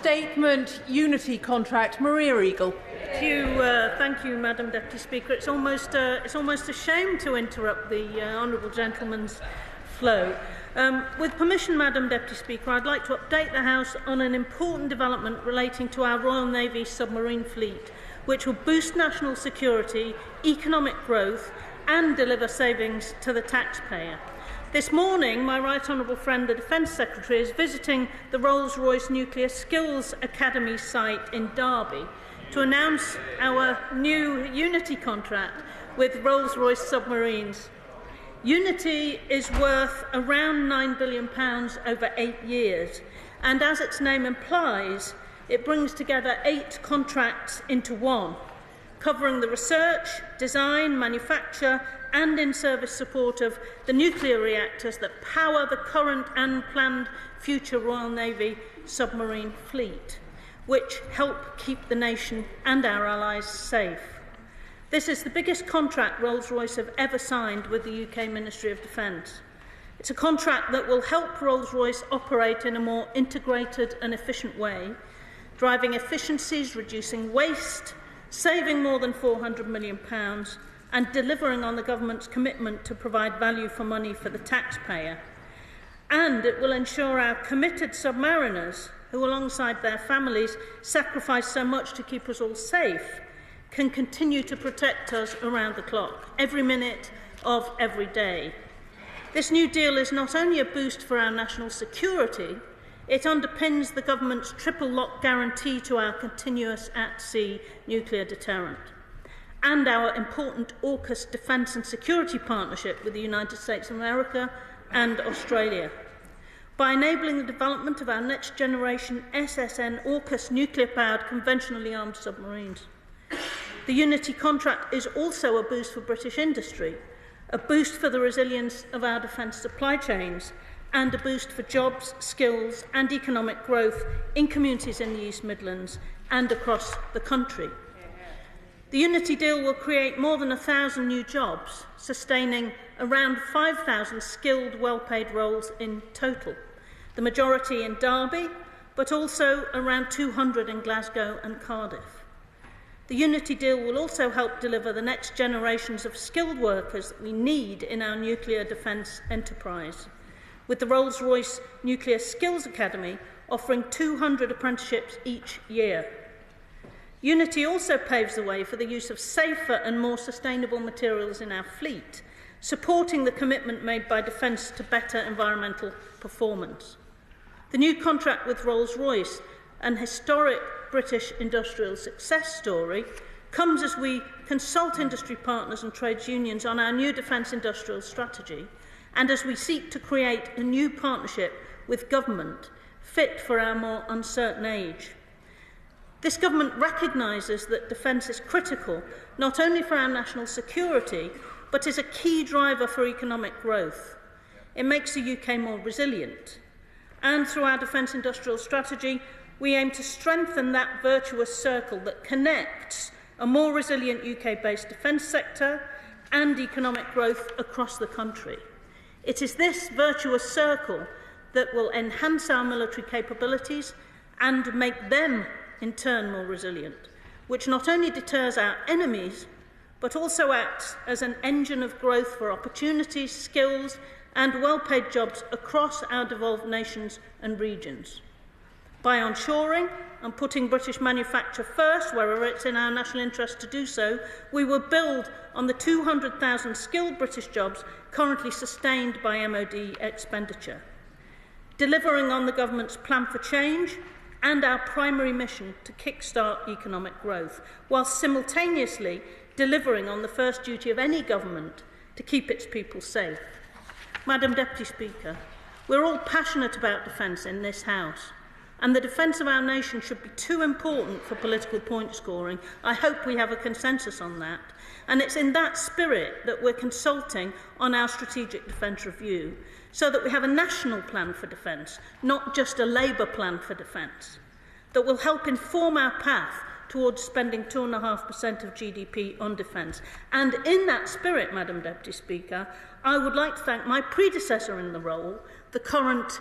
statement, unity contract. Maria Eagle. Thank you, Madam Deputy Speaker. It's almost a shame to interrupt the honourable gentleman's flow. With permission, Madam Deputy Speaker, I'd like to update the House on an important development relating to our Royal Navy submarine fleet, which will boost national security, economic growth and deliver savings to the taxpayer. This morning, my Right Honourable friend, the Defence Secretary, is visiting the Rolls-Royce Nuclear Skills Academy site in Derby to announce our new Unity contract with Rolls-Royce submarines. Unity is worth around £9 billion over 8 years, and as its name implies, it brings together 8 contracts into one, covering the research, design, manufacture and in-service support of the nuclear reactors that power the current and planned future Royal Navy submarine fleet, which help keep the nation and our allies safe. This is the biggest contract Rolls-Royce have ever signed with the UK Ministry of Defence. It's a contract that will help Rolls-Royce operate in a more integrated and efficient way, driving efficiencies, reducing waste, saving more than £400 million and delivering on the government's commitment to provide value for money for the taxpayer. And it will ensure our committed submariners, who alongside their families sacrifice so much to keep us all safe, can continue to protect us around the clock, every minute of every day. This new deal is not only a boost for our national security, it underpins the government's triple lock guarantee to our continuous at-sea nuclear deterrent and our important AUKUS defence and security partnership with the United States of America and Australia. By enabling the development of our next generation SSN AUKUS nuclear-powered conventionally armed submarines. The Unity contract is also a boost for British industry, a boost for the resilience of our defence supply chains, and a boost for jobs, skills and economic growth in communities in the East Midlands and across the country. The Unity deal will create more than 1,000 new jobs, sustaining around 5,000 skilled, well-paid roles in total, the majority in Derby, but also around 200 in Glasgow and Cardiff. The Unity deal will also help deliver the next generations of skilled workers that we need in our nuclear defence enterprise, with the Rolls-Royce Nuclear Skills Academy offering 200 apprenticeships each year. Unity also paves the way for the use of safer and more sustainable materials in our fleet, supporting the commitment made by Defence to better environmental performance. The new contract with Rolls-Royce, an historic British industrial success story, comes as we consult industry partners and trades unions on our new defence industrial strategy and as we seek to create a new partnership with government fit for our more uncertain age. This government recognises that defence is critical not only for our national security but is a key driver for economic growth. It makes the UK more resilient. And through our defence industrial strategy, we aim to strengthen that virtuous circle that connects a more resilient UK-based defence sector and economic growth across the country. It is this virtuous circle that will enhance our military capabilities and make them, in turn, more resilient, which not only deters our enemies, but also acts as an engine of growth for opportunities, skills and well-paid jobs across our devolved nations and regions. By onshoring and putting British manufacture first wherever it's in our national interest to do so, we will build on the 200,000 skilled British jobs currently sustained by MOD expenditure, delivering on the government's plan for change and our primary mission to kickstart economic growth, whilst simultaneously delivering on the first duty of any government to keep its people safe. Madam Deputy Speaker, we're all passionate about defence in this House, and the defence of our nation should be too important for political point scoring. I hope we have a consensus on that. And it's in that spirit that we're consulting on our strategic defence review, so that we have a national plan for defence, not just a Labour plan for defence, that will help inform our path towards spending 2.5% of GDP on defence. And in that spirit, Madam Deputy Speaker, I would like to thank my predecessor in the role, the current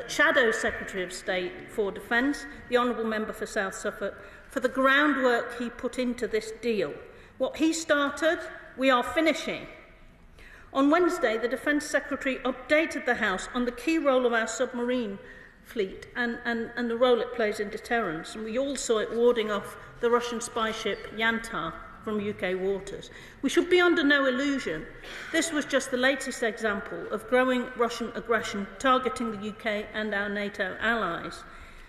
Shadow Secretary of State for Defence, the Honourable Member for South Suffolk, for the groundwork he put into this deal. What he started, we are finishing. On Wednesday, the Defence Secretary updated the House on the key role of our submarine fleet and the role it plays in deterrence. And we all saw it warding off the Russian spy ship Yantar from UK waters. We should be under no illusion. This was just the latest example of growing Russian aggression targeting the UK and our NATO allies.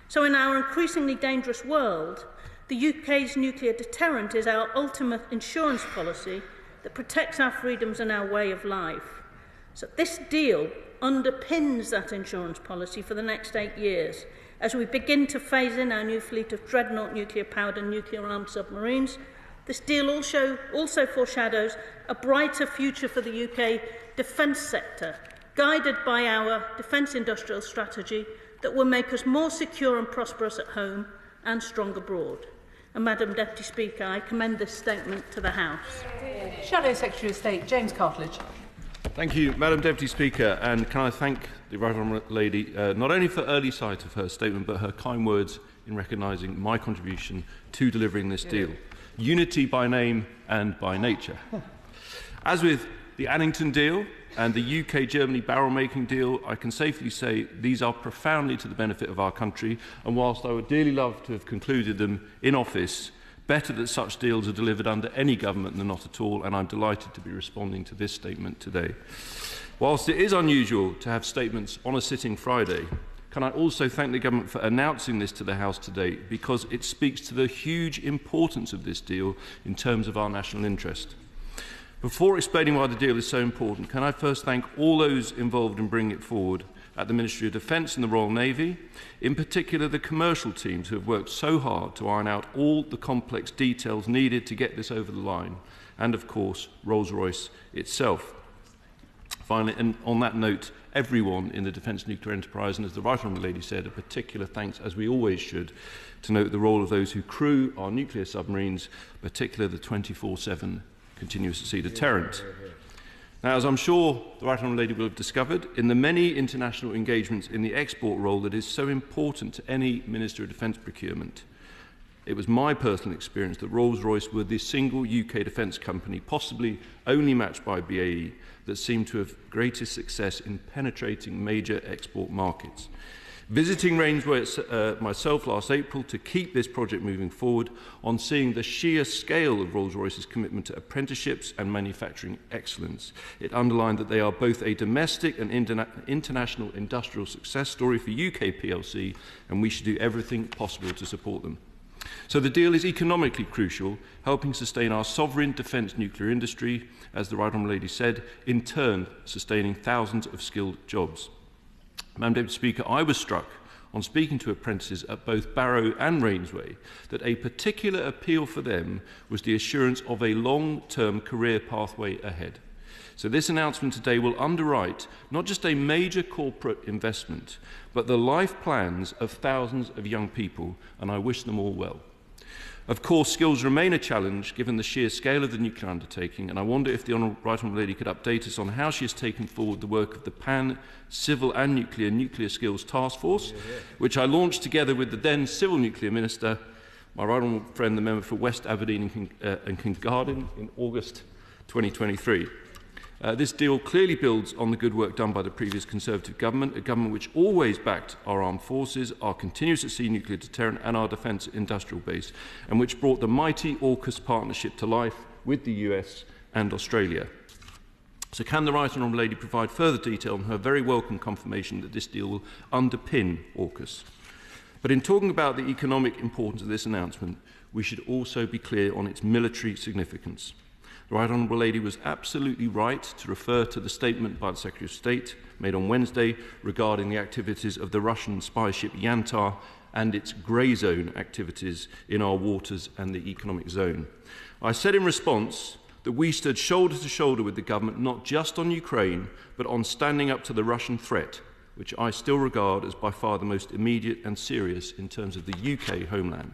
So in our increasingly dangerous world, the UK's nuclear deterrent is our ultimate insurance policy that protects our freedoms and our way of life. So this deal underpins that insurance policy for the next 8 years as we begin to phase in our new fleet of dreadnought nuclear-powered and nuclear-armed submarines. This deal also foreshadows a brighter future for the UK defence sector, guided by our defence industrial strategy that will make us more secure and prosperous at home and strong abroad. And Madam Deputy Speaker, I commend this statement to the House. Shadow Secretary of State, James Cartlidge. Thank you, Madam Deputy Speaker, and can I thank the Right Honourable Lady not only for early sight of her statement, but her kind words in recognising my contribution to delivering this deal. Unity by name and by nature. As with the Addington deal and the UK-Germany barrel-making deal, I can safely say these are profoundly to the benefit of our country, and whilst I would dearly love to have concluded them in office, better that such deals are delivered under any government than not at all, and I'm delighted to be responding to this statement today. Whilst it is unusual to have statements on a sitting Friday, can I also thank the government for announcing this to the House today, because it speaks to the huge importance of this deal in terms of our national interest. Before explaining why the deal is so important, can I first thank all those involved in bringing it forward at the Ministry of Defence and the Royal Navy, in particular the commercial teams who have worked so hard to iron out all the complex details needed to get this over the line, and of course Rolls-Royce itself. Finally, and on that note, everyone in the defence nuclear enterprise, and as the Right Honourable Lady said, a particular thanks, as we always should, to note the role of those who crew our nuclear submarines, particularly the 24/7 continuous sea deterrent. Now, as I'm sure the Right Honourable Lady will have discovered, in the many international engagements in the export role that is so important to any Minister of Defence procurement, it was my personal experience that Rolls-Royce were the single UK defence company, possibly only matched by BAE, that seemed to have greatest success in penetrating major export markets. Visiting Rainsway myself last April to keep this project moving forward, on seeing the sheer scale of Rolls-Royce's commitment to apprenticeships and manufacturing excellence, it underlined that they are both a domestic and international industrial success story for UK PLC, and we should do everything possible to support them. So the deal is economically crucial, helping sustain our sovereign defence nuclear industry, as the Right Honourable Lady said, in turn sustaining thousands of skilled jobs. Madam Deputy Speaker, I was struck on speaking to apprentices at both Barrow and Rainsway that a particular appeal for them was the assurance of a long-term career pathway ahead. So this announcement today will underwrite not just a major corporate investment, but the life plans of thousands of young people, and I wish them all well. Of course, skills remain a challenge given the sheer scale of the nuclear undertaking, and I wonder if the Right Honourable Lady could update us on how she has taken forward the work of the PAN Civil and Nuclear Skills Task Force, which I launched together with the then Civil Nuclear Minister, my right honourable friend, the member for West Aberdeen and Kincardine, in August 2023. This deal clearly builds on the good work done by the previous Conservative government, a government which always backed our armed forces, our continuous at sea nuclear deterrent and our defence industrial base, and which brought the mighty AUKUS partnership to life with the US and Australia. So can the Right Honourable Lady provide further detail on her very welcome confirmation that this deal will underpin AUKUS? But in talking about the economic importance of this announcement, we should also be clear on its military significance. The Right Honourable Lady was absolutely right to refer to the statement by the Secretary of State made on Wednesday regarding the activities of the Russian spy ship Yantar and its grey zone activities in our waters and the economic zone. I said in response that we stood shoulder to shoulder with the government not just on Ukraine, but on standing up to the Russian threat, which I still regard as by far the most immediate and serious in terms of the UK homeland.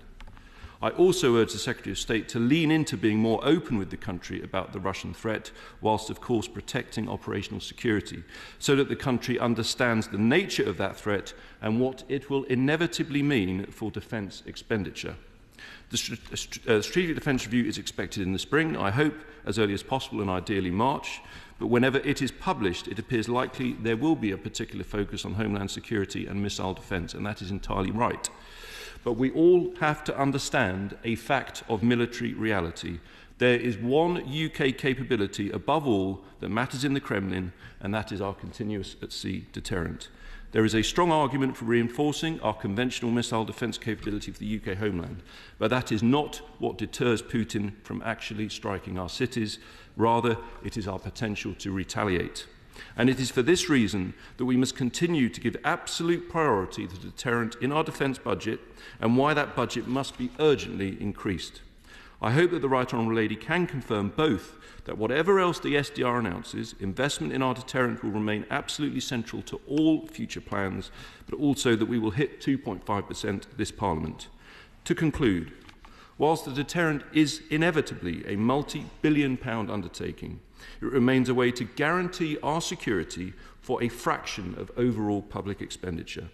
I also urge the Secretary of State to lean into being more open with the country about the Russian threat, whilst of course protecting operational security, so that the country understands the nature of that threat and what it will inevitably mean for defence expenditure. The Strategic Defence Review is expected in the spring, I hope as early as possible and ideally March, but whenever it is published, it appears likely there will be a particular focus on homeland security and missile defence, and that is entirely right. But we all have to understand a fact of military reality. There is one UK capability above all that matters in the Kremlin, and that is our continuous at-sea deterrent. There is a strong argument for reinforcing our conventional missile defence capability for the UK homeland, but that is not what deters Putin from actually striking our cities. Rather, it is our potential to retaliate. And it is for this reason that we must continue to give absolute priority to the deterrent in our defence budget, and why that budget must be urgently increased. I hope that the Right Honourable Lady can confirm both that whatever else the SDR announces, investment in our deterrent will remain absolutely central to all future plans, but also that we will hit 2.5% this Parliament. To conclude, whilst the deterrent is inevitably a multi-billion-pound undertaking, it remains a way to guarantee our security for a fraction of overall public expenditure.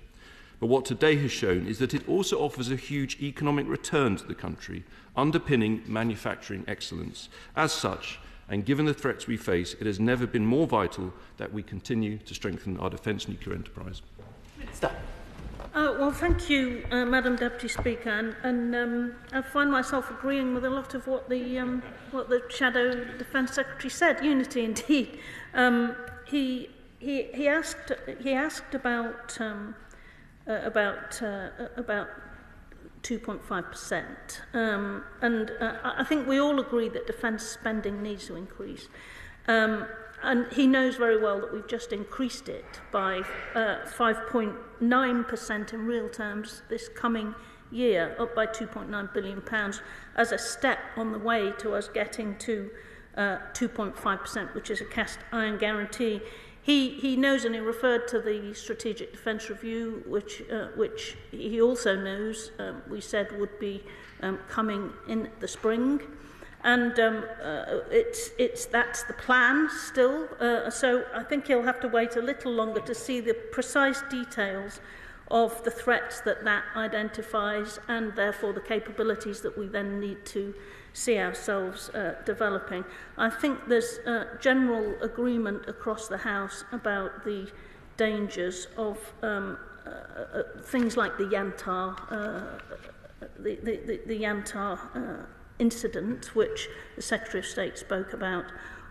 But what today has shown is that it also offers a huge economic return to the country, underpinning manufacturing excellence. As such, and given the threats we face, it has never been more vital that we continue to strengthen our defence nuclear enterprise. Minister. Well, thank you, Madam Deputy Speaker, and I find myself agreeing with a lot of what the Shadow Defence Secretary said. Unity, indeed. He asked about 2.5%, and I think we all agree that defence spending needs to increase. And he knows very well that we've just increased it by 5.9% in real terms this coming year, up by £2.9 billion, as a step on the way to us getting to 2.5%, which is a cast iron guarantee. He knows, and he referred to the Strategic Defence Review, which he also knows we said would be coming in the spring. And that's the plan still. So I think he'll have to wait a little longer to see the precise details of the threats that identifies, and therefore the capabilities that we then need to see ourselves developing. I think there's general agreement across the House about the dangers of things like the Yantar, the Yantar incident, which the Secretary of State spoke about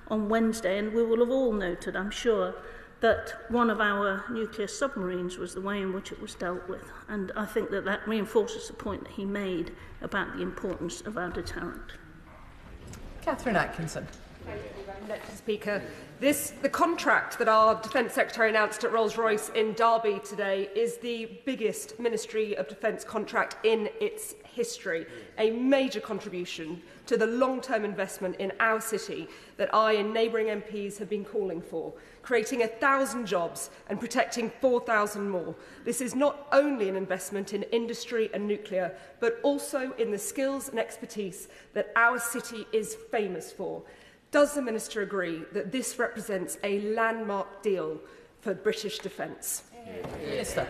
on Wednesday, and we will have all noted, I'm sure, that one of our nuclear submarines was the way in which it was dealt with, and I think that reinforces the point that he made about the importance of our deterrent. Catherine Atkinson. Thank you, Madam Deputy Speaker. The contract that our Defence Secretary announced at Rolls-Royce in Derby today is the biggest Ministry of Defence contract in its history, a major contribution to the long-term investment in our city that I and neighbouring MPs have been calling for, creating 1,000 jobs and protecting 4,000 more. This is not only an investment in industry and nuclear, but also in the skills and expertise that our city is famous for. Does the Minister agree that this represents a landmark deal for British defence? Minister.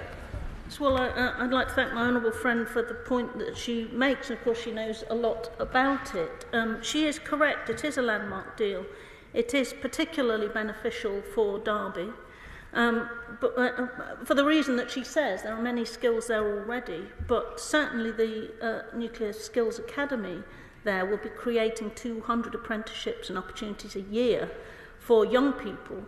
Well, I'd like to thank my honourable friend for the point that she makes, and of course she knows a lot about it. She is correct, it is a landmark deal. It is particularly beneficial for Derby, but for the reason that she says, there are many skills there already, but certainly the Nuclear Skills Academy there will be creating 200 apprenticeships and opportunities a year for young people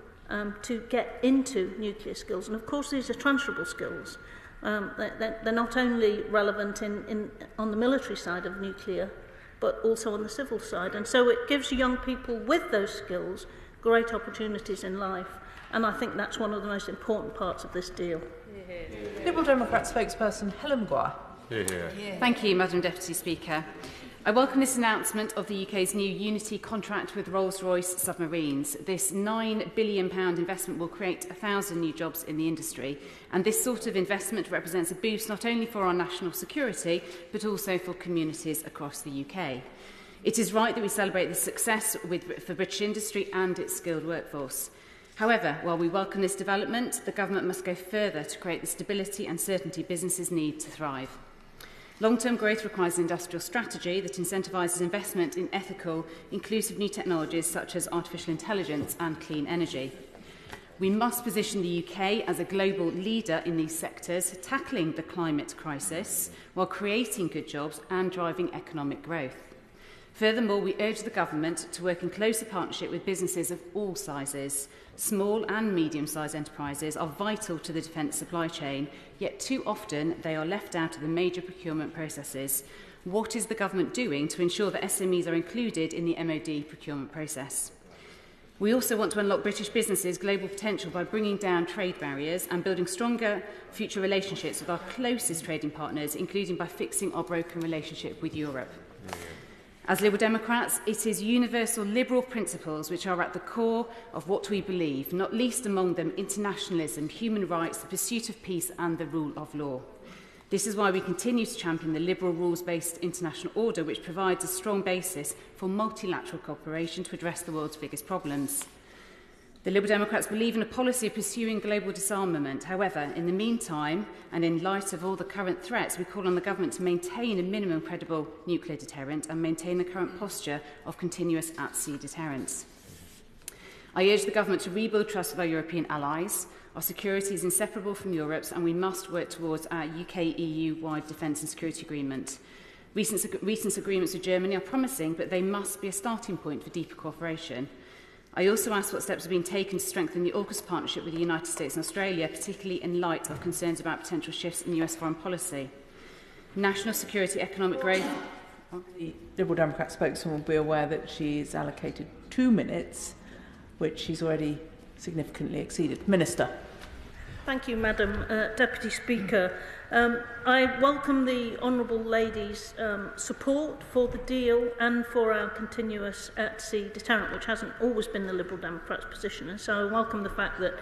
to get into nuclear skills. And of course these are transferable skills. They're not only relevant on the military side of nuclear, but also on the civil side. And so it gives young people with those skills great opportunities in life. And I think that's one of the most important parts of this deal. Liberal Democrat spokesperson Helen Maguire. Thank you, Madam Deputy Speaker. I welcome this announcement of the UK's new Unity contract with Rolls-Royce submarines. This £9 billion investment will create 1,000 new jobs in the industry, and this sort of investment represents a boost not only for our national security, but also for communities across the UK. It is right that we celebrate this success for British industry and its skilled workforce. However, while we welcome this development, the government must go further to create the stability and certainty businesses need to thrive. Long-term growth requires an industrial strategy that incentivises investment in ethical, inclusive new technologies such as artificial intelligence and clean energy. We must position the UK as a global leader in these sectors, tackling the climate crisis while creating good jobs and driving economic growth. Furthermore, we urge the government to work in closer partnership with businesses of all sizes. Small and medium-sized enterprises are vital to the defence supply chain, yet too often they are left out of the major procurement processes. What is the government doing to ensure that SMEs are included in the MOD procurement process? We also want to unlock British businesses' global potential by bringing down trade barriers and building stronger future relationships with our closest trading partners, including by fixing our broken relationship with Europe. As Liberal Democrats, it is universal liberal principles which are at the core of what we believe, not least among them internationalism, human rights, the pursuit of peace and the rule of law. This is why we continue to champion the liberal rules-based international order, which provides a strong basis for multilateral cooperation to address the world's biggest problems. The Liberal Democrats believe in a policy of pursuing global disarmament. However, in the meantime, and in light of all the current threats, we call on the government to maintain a minimum credible nuclear deterrent and maintain the current posture of continuous at-sea deterrence. I urge the government to rebuild trust with our European allies. Our security is inseparable from Europe's, and we must work towards our UK-EU-wide defence and security agreement. Recent agreements with Germany are promising, but they must be a starting point for deeper cooperation. I also ask what steps are being taken to strengthen the AUKUS partnership with the United States and Australia, particularly in light of concerns about potential shifts in US foreign policy. National security, economic growth. The Liberal Democrat spokesman will be aware that she is allocated 2 minutes, which she's already significantly exceeded. Minister. Thank you, Madam Deputy Speaker. I welcome the Honourable Lady's support for the deal and for our continuous at-sea deterrent, which hasn't always been the Liberal Democrats' position. And so I welcome the fact that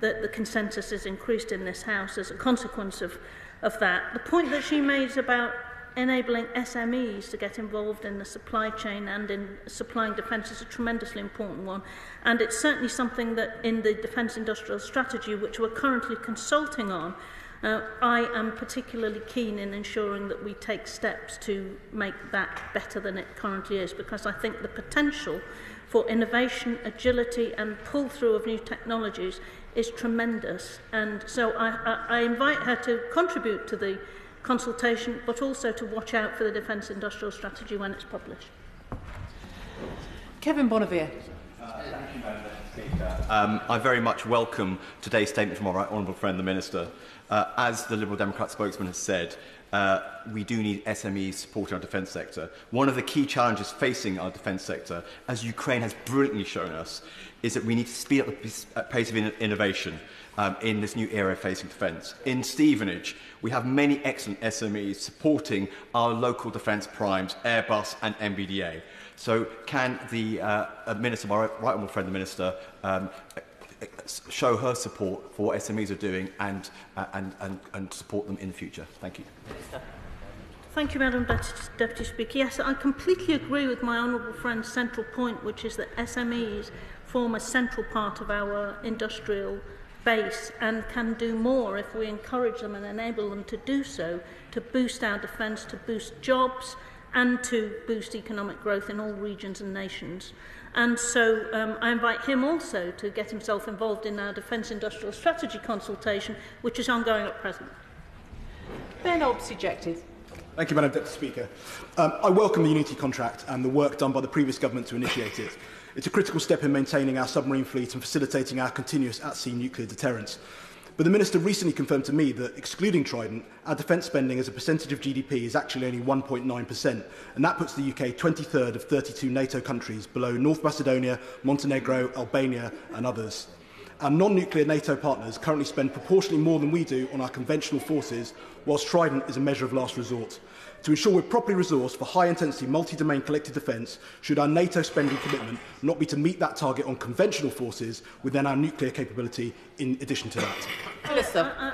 the consensus is increased in this House as a consequence of that. The point that she made about enabling SMEs to get involved in the supply chain and in supplying defence is a tremendously important one, and it's certainly something that in the Defence Industrial Strategy, which we're currently consulting on, I am particularly keen in ensuring that we take steps to make that better than it currently is, because I think the potential for innovation, agility and pull-through of new technologies is tremendous, and so I invite her to contribute to the consultation, but also to watch out for the Defence Industrial Strategy when it's published. Kevin Bonavia. Thank you, Madam Speaker. I very much welcome today's statement from our right honourable friend, the Minister. As the Liberal Democrat spokesman has said, we do need SMEs supporting our defence sector. One of the key challenges facing our defence sector, as Ukraine has brilliantly shown us, is that we need to speed up the pace of innovation in this new era facing defence. In Stevenage, we have many excellent SMEs supporting our local defence primes, Airbus and MBDA. So can the Minister, my right honourable friend, the Minister, show her support for what SMEs are doing and support them in the future? Thank you. Thank you, Madam Deputy Speaker. Yes, I completely agree with my honourable friend's central point, which is that SMEs form a central part of our industrial base and can do more if we encourage them and enable them to do so, to boost our defence, to boost jobs and to boost economic growth in all regions and nations. And so I invite him also to get himself involved in our Defence Industrial Strategy consultation, which is ongoing at present. Ben Obsejected. Thank you, Madam Deputy Speaker. I welcome the Unity contract and the work done by the previous government to initiate it. It's a critical step in maintaining our submarine fleet and facilitating our continuous at-sea nuclear deterrence. But the Minister recently confirmed to me that, excluding Trident, our defence spending as a percentage of GDP is actually only 1.9%, and that puts the UK 23rd of 32 NATO countries, below North Macedonia, Montenegro, Albania and others. Our non-nuclear NATO partners currently spend proportionally more than we do on our conventional forces, whilst Trident is a measure of last resort. To ensure we're properly resourced for high-intensity, multi-domain collective defence, should our NATO spending commitment not be to meet that target on conventional forces within our nuclear capability in addition to that?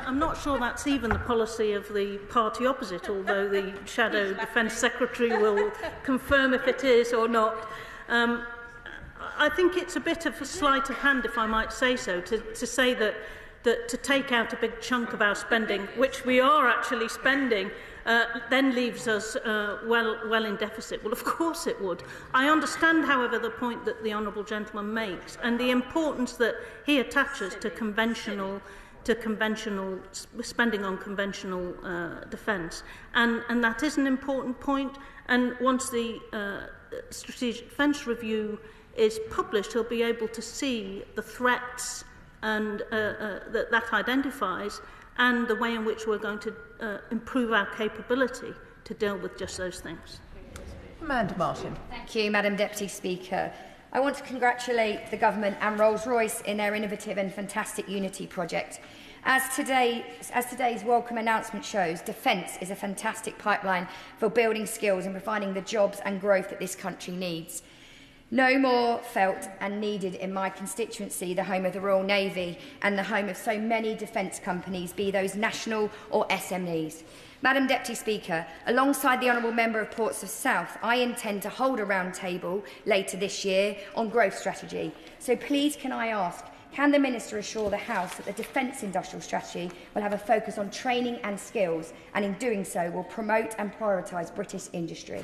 I'm not sure that's even the policy of the party opposite, although the Shadow Defence Secretary will confirm if it is or not. I think it's a bit of a sleight of hand, if I might say so, to say that to take out a big chunk of our spending, which we are actually spending, then leaves us well in deficit. Well, of course it would. I understand, however, the point that the honourable gentleman makes and the importance that he attaches to conventional spending on conventional defence, and that is an important point. And once the Strategic Defence Review is published, he'll be able to see the threats and that identifies, and the way in which we're going to improve our capability to deal with just those things. Amanda Martin. Thank you, Madam Deputy Speaker. I want to congratulate the Government and Rolls-Royce in their innovative and fantastic Unity project. As today's welcome announcement shows, defence is a fantastic pipeline for building skills and providing the jobs and growth that this country needs. No more felt and needed in my constituency, the home of the Royal Navy and the home of so many defence companies, be those national or SMEs. Madam Deputy Speaker, alongside the Honourable Member of Ports of South, I intend to hold a round table later this year on growth strategy. So please can I ask, can the Minister assure the House that the Defence Industrial Strategy will have a focus on training and skills, and in doing so will promote and prioritise British industry?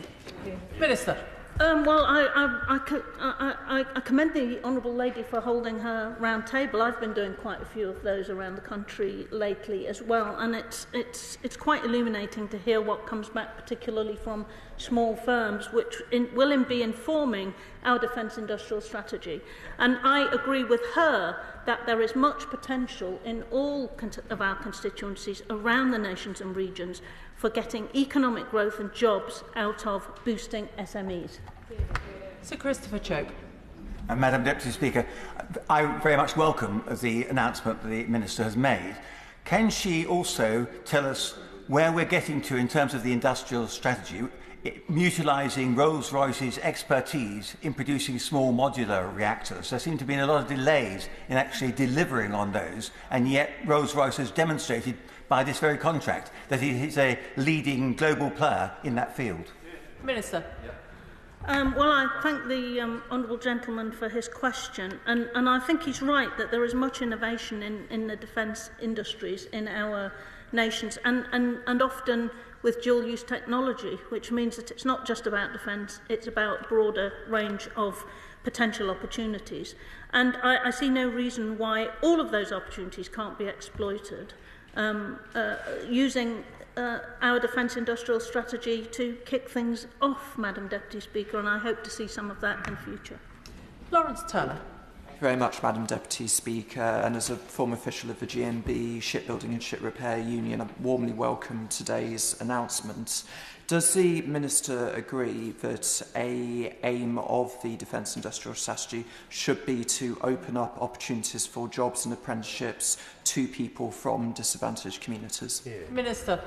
Minister. Well, I commend the Honourable Lady for holding her round table. I've been doing quite a few of those around the country lately as well, and it's quite illuminating to hear what comes back, particularly from small firms, which will be informing our defence industrial strategy. And I agree with her that there is much potential in all of our constituencies around the nations and regions for getting economic growth and jobs out of boosting SMEs. Sir Christopher Chope. Madam Deputy Speaker, I very much welcome the announcement that the Minister has made. Can she also tell us where we're getting to in terms of the industrial strategy, utilising Rolls-Royce's expertise in producing small modular reactors? There seem to be a lot of delays in actually delivering on those, and yet Rolls-Royce has demonstrated by this very contract that it is a leading global player in that field. Minister. Well, I thank the honourable gentleman for his question, and I think he's right that there is much innovation in the defence industries in our nations, and often with dual-use technology, which means that it's not just about defence, it's about a broader range of potential opportunities. And I see no reason why all of those opportunities can't be exploited using our defence industrial strategy to kick things off, Madam Deputy Speaker, and I hope to see some of that in future. Lawrence Turner. Thank you very much, Madam Deputy Speaker, and as a former official of the GMB Shipbuilding and Ship Repair Union, I warmly welcome today's announcement. Does the Minister agree that an aim of the Defence Industrial Strategy should be to open up opportunities for jobs and apprenticeships to people from disadvantaged communities? Yeah. Minister.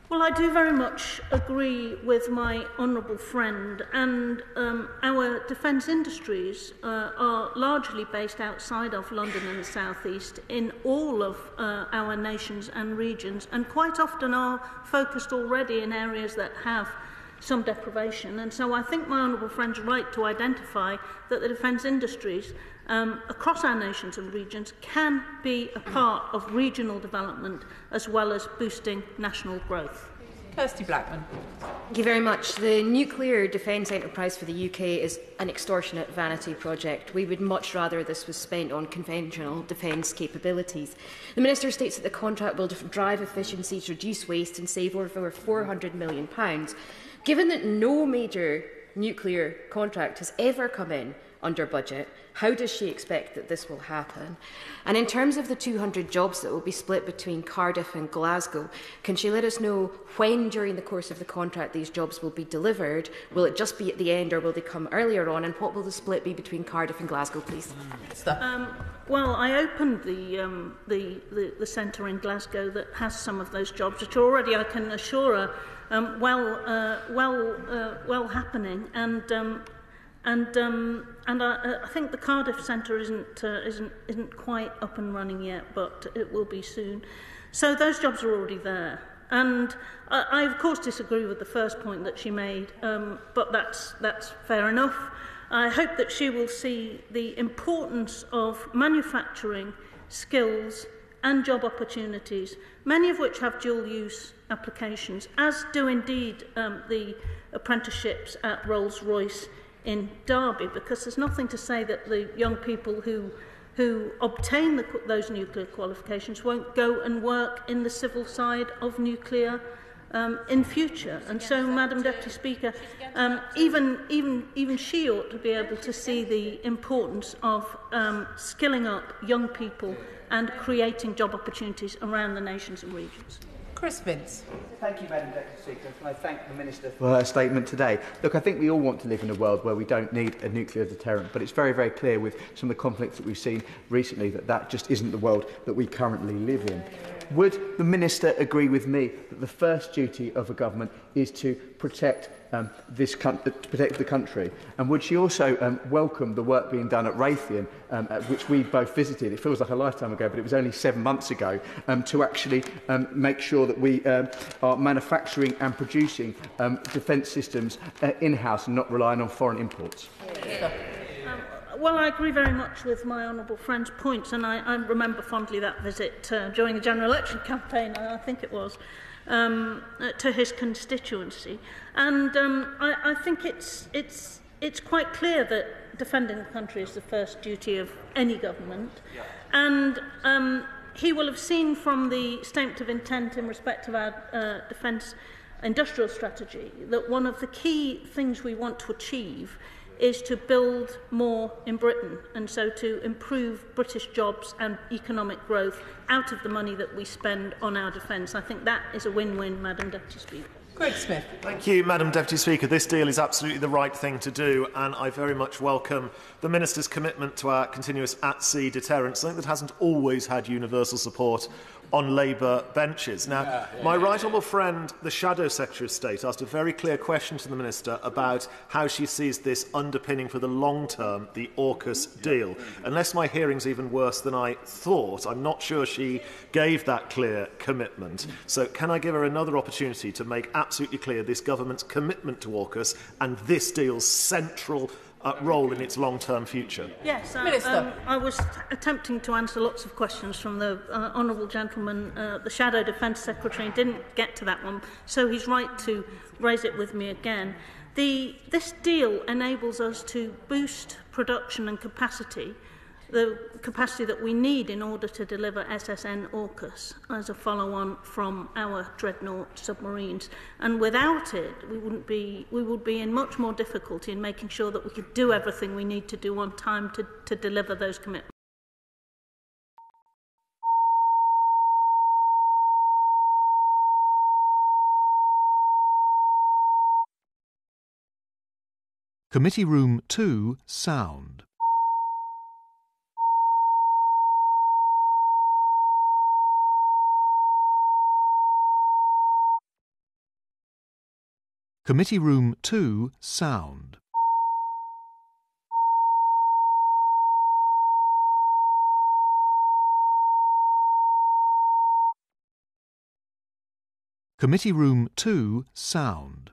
Well, I do very much agree with my honourable friend, and our defence industries are largely based outside of London and the South East in all of our nations and regions, and quite often are focused already in areas that have some deprivation. And so I think my honourable friend's right to identify that the defence industries across our nations and regions can be a part of regional development as well as boosting national growth. Kirsty Blackman. Thank you very much. The nuclear defence enterprise for the UK is an extortionate vanity project. We would much rather this was spent on conventional defence capabilities. The Minister states that the contract will drive efficiencies, reduce waste and save over £400 million. Given that no major nuclear contract has ever come in under budget. How does she expect that this will happen? And in terms of the 200 jobs that will be split between Cardiff and Glasgow, can she let us know when during the course of the contract these jobs will be delivered? Will it just be at the end or will they come earlier on? And what will the split be between Cardiff and Glasgow, please? Well, I opened the centre in Glasgow that has some of those jobs, which already I can assure her well happening, and I think the Cardiff centre isn't quite up and running yet, but it will be soon. So those jobs are already there, and I of course disagree with the first point that she made, but that's fair enough. I hope that she will see the importance of manufacturing skills and job opportunities, many of which have dual-use applications, as do indeed the apprenticeships at Rolls-Royce in Derby, because there's nothing to say that the young people who obtain those nuclear qualifications won't go and work in the civil side of nuclear in future. And so, Madam Deputy Speaker, even she ought to be able to see the importance of skilling up young people and creating job opportunities around the nations and regions. Chris Vince. Thank you, Madam Deputy Speaker. Can I thank the Minister for her statement today? Look, I think we all want to live in a world where we don't need a nuclear deterrent, but it's very, very clear with some of the conflicts that we've seen recently that that just isn't the world that we currently live in. Would the Minister agree with me that the first duty of a government is to protect protect the country? And would she also welcome the work being done at Raytheon, which we both visited? It feels like a lifetime ago, but it was only 7 months ago, to actually make sure that we are manufacturing and producing defence systems in-house and not relying on foreign imports? Well, I agree very much with my honourable friend's points, and I remember fondly that visit during the general election campaign, I think it was, to his constituency. And I think it's quite clear that defending the country is the first duty of any government. And he will have seen from the statement of intent in respect of our defence industrial strategy that one of the key things we want to achieve is to build more in Britain, and so to improve British jobs and economic growth out of the money that we spend on our defence. I think that is a win-win, Madam Deputy Speaker. Greg Smith. Thank you, Madam Deputy Speaker. This deal is absolutely the right thing to do, and I very much welcome the Minister's commitment to our continuous at-sea deterrence, something that hasn't always had universal support on Labour benches. Now, my right honourable friend, the Shadow Secretary of State, asked a very clear question to the Minister about how she sees this underpinning for the long term the AUKUS deal. Unless my hearing's even worse than I thought, I'm not sure she gave that clear commitment. So can I give her another opportunity to make absolutely clear this government's commitment to AUKUS and this deal's central role in its long-term future? Yes, I was attempting to answer lots of questions from the honourable gentleman, the Shadow Defence Secretary, and didn't get to that one, so he's right to raise it with me again. This deal enables us to boost production and capacity, the capacity that we need in order to deliver SSN AUKUS as a follow-on from our dreadnought submarines. And without it, we would be in much more difficulty in making sure that we could do everything we need to do on time to deliver those commitments. Committee Room 2, Sound. Committee Room 2, Sound. Committee Room 2, Sound.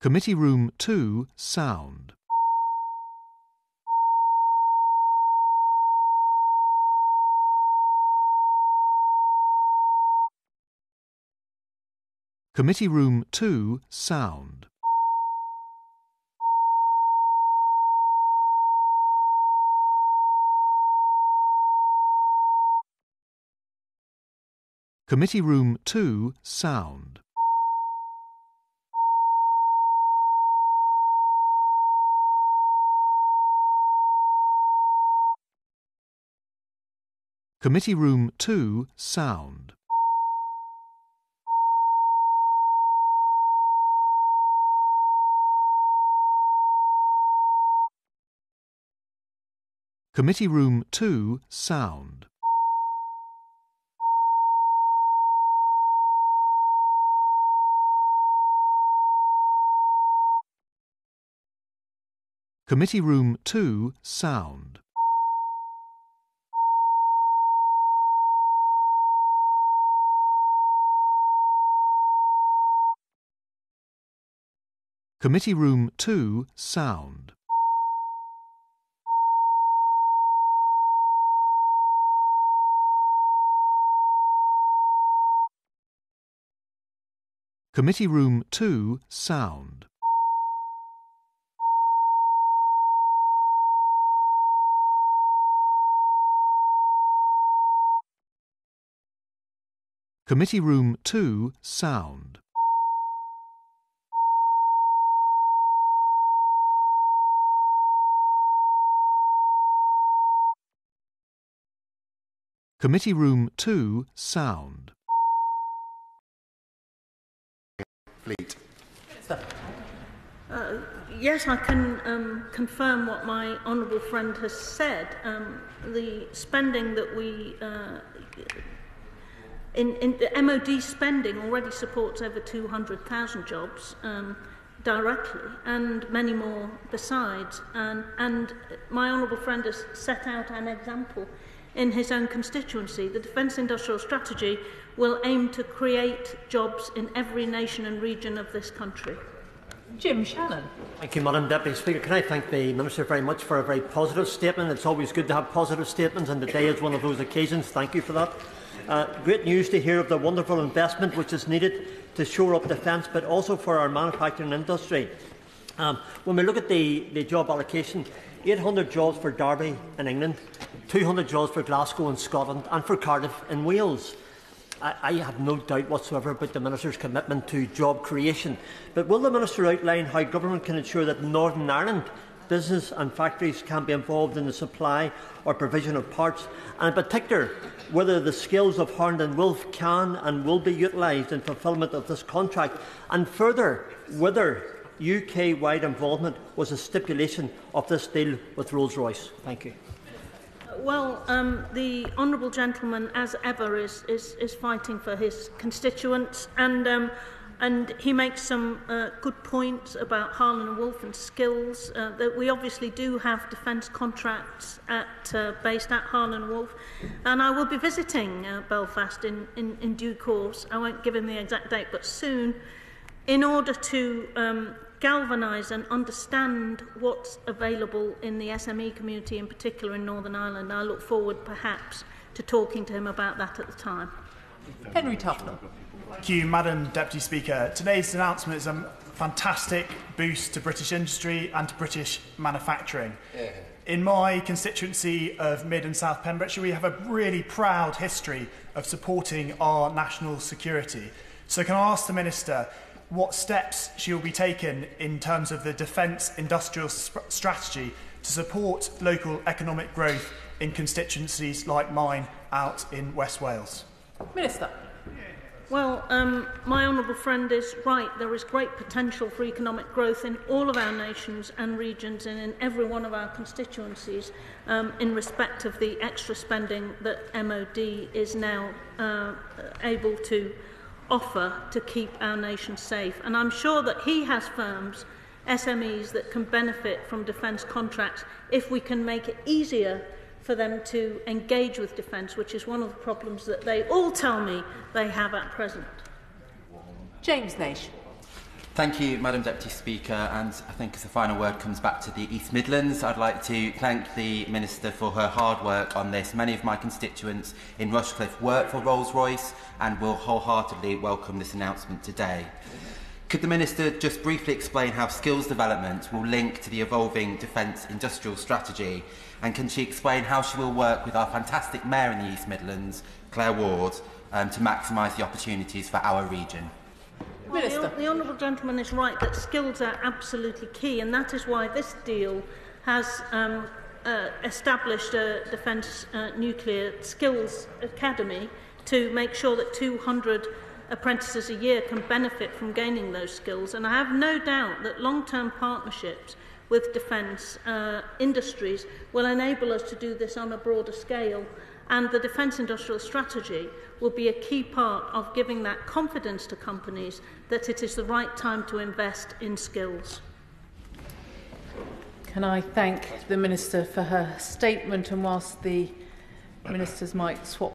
Committee Room 2, Sound. Committee Room 2, Sound. Committee Room 2, Sound. Committee Room 2, Sound. Committee Room 2, Sound. Committee Room 2, Sound. Committee Room 2, Sound. Committee Room 2, Sound. Committee Room 2, Sound. Committee Room 2, Sound. Fleet. Yes, I can confirm what my honourable friend has said. The spending that we in the MOD spending already supports over 200,000 jobs directly, and many more besides. And my honourable friend has set out an example in his own constituency. The Defence Industrial Strategy will aim to create jobs in every nation and region of this country. Jim Shannon. Thank you, Madam Deputy Speaker. Can I thank the Minister very much for a very positive statement. It's always good to have positive statements, and today is one of those occasions. Thank you for that. Great news to hear of the wonderful investment which is needed to shore up defence, but also for our manufacturing industry. When we look at the job allocation, 800 jobs for Derby in England, 200 jobs for Glasgow in Scotland, and for Cardiff in Wales. I have no doubt whatsoever about the Minister's commitment to job creation. But will the Minister outline how government can ensure that Northern Ireland business and factories can be involved in the supply or provision of parts, and in particular whether the skills of Harland and Wolff can and will be utilised in fulfilment of this contract, and further whether UK-wide involvement was a stipulation of this deal with Rolls-Royce? Thank you. Well, the honourable gentleman, as ever, is fighting for his constituents, and he makes some good points about Harland and Wolff and skills. That we obviously do have defence contracts based at Harland and Wolff, and I will be visiting Belfast in due course. I won't give him the exact date, but soon, in order to galvanise and understand what's available in the SME community, in particular in Northern Ireland. I look forward, perhaps, to talking to him about that at the time. Henry Tufnell. Thank you, Madam Deputy Speaker. Today's announcement is a fantastic boost to British industry and to British manufacturing. In my constituency of Mid and South Pembrokeshire, we have a really proud history of supporting our national security. So can I ask the Minister what steps she will be taking in terms of the defence industrial strategy to support local economic growth in constituencies like mine out in West Wales? Minister. Well, my honourable friend is right. There is great potential for economic growth in all of our nations and regions and in every one of our constituencies in respect of the extra spending that MOD is now able to offer to keep our nation safe. And I'm sure that he has firms, SMEs, that can benefit from defence contracts if we can make it easier for them to engage with defence, which is one of the problems that they all tell me they have at present. James Nation. Thank you, Madam Deputy Speaker, and I think as the final word comes back to the East Midlands, I'd like to thank the Minister for her hard work on this. Many of my constituents in Rushcliffe work for Rolls-Royce and will wholeheartedly welcome this announcement today. Could the Minister just briefly explain how skills development will link to the evolving defence industrial strategy, and can she explain how she will work with our fantastic Mayor in the East Midlands, Claire Ward, to maximise the opportunities for our region. Well, the Honourable Gentleman is right that skills are absolutely key, and that is why this deal has established a Defence Nuclear Skills Academy to make sure that 200 apprentices a year can benefit from gaining those skills. And I have no doubt that long-term partnerships with defence industries will enable us to do this on a broader scale, and the Defence Industrial Strategy will be a key part of giving that confidence to companies that it is the right time to invest in skills. Can I thank the Minister for her statement, and whilst the Ministers might swap